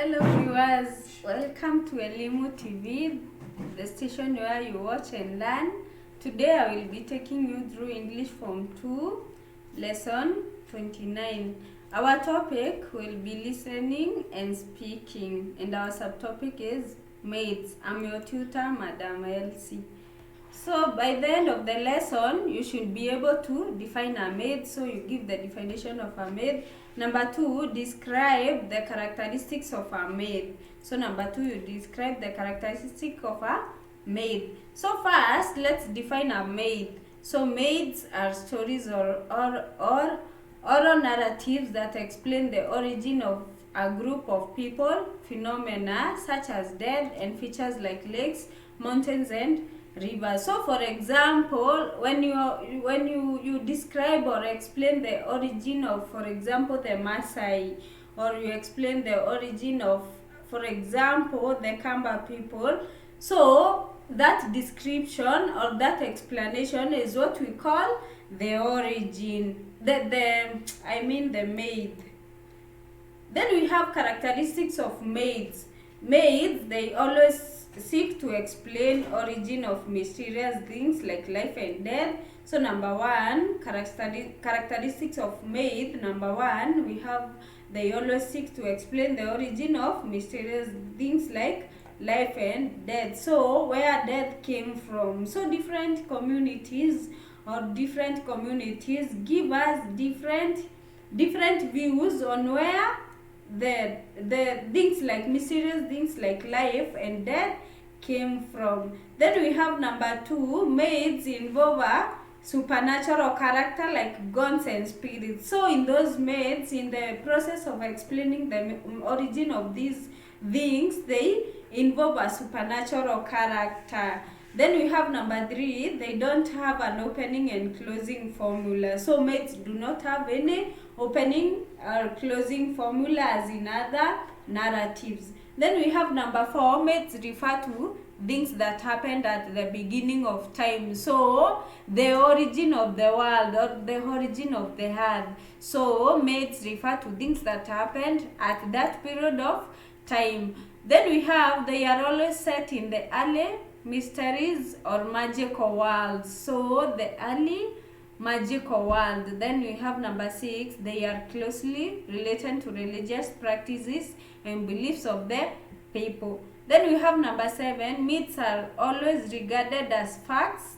Hello viewers, welcome to Elimu TV, the station where you watch and learn. Today I will be taking you through English Form 2, Lesson 29. Our topic will be listening and speaking, and our subtopic is maids. I'm your tutor, Madam Elsie. So by the end of the lesson, you should be able to define a maid. So you give the definition of a maid. Number 2, describe the characteristics of a maid. So number 2, you describe the characteristic of a maid. So first, let's define a maid. So maids are stories or oral narratives that explain the origin of a group of people, phenomena such as death, and features like lakes, mountains, and rivers. So for example, when you describe or explain the origin of, for example, the Maasai, or you explain the origin of, for example, the Kamba people, so that description or that explanation is what we call the origin, the maid. Then we have characteristics of maids. Maids, they always seek to explain origin of mysterious things like life and death. So number 1, characteristics of maid. Number 1, we have they always seek to explain the origin of mysterious things like life and death. So where death came from. So different communities give us different views on where the things like mysterious things like life and death came from. Then we have number 2, maids involve a supernatural character like gods and spirits. So in those maids, in the process of explaining the origin of these things, they involve a supernatural character. Then we have number 3, they don't have an opening and closing formula. So maids do not have any opening or closing formula as in other narratives. Then we have number 4, maids refer to things that happened at the beginning of time. So the origin of the world or the origin of the earth. So maids refer to things that happened at that period of time. Then we have they are always set in the early mysteries or magical worlds. So the early magical world. Then we have number 6, they are closely related to religious practices and beliefs of the people. Then we have number 7, myths are always regarded as facts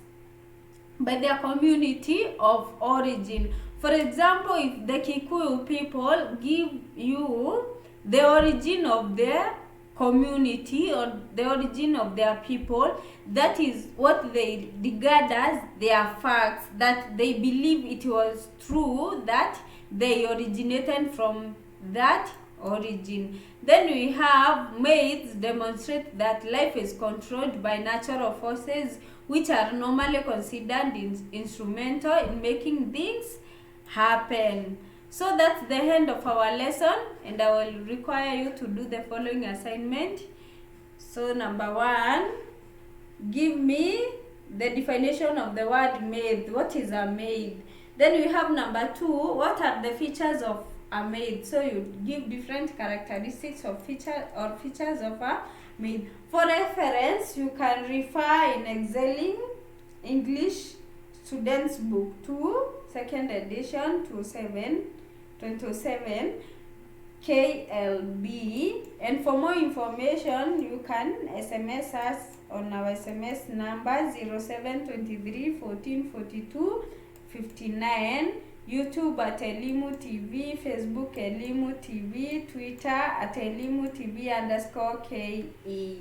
by their community of origin. For example, if the Kikuyu people give you the origin of their community or the origin of their people, that is what they regard as their facts, that they believe it was true, that they originated from that origin. Then we have maids demonstrate that life is controlled by natural forces which are normally considered instrumental in making things happen. So that's the end of our lesson, and I will require you to do the following assignment. So number 1, give me the definition of the word maid. What is a maid? Then we have number 2, what are the features of a maid? So you give different characteristics of features of a maid. For reference, you can refer in Excelling English Students Book 2, 2nd edition, 27 KLB. And for more information, you can SMS us on our SMS number 0723 14 42 59, YouTube at Elimu TV, Facebook Elimu TV, Twitter at Elimu TV _KE.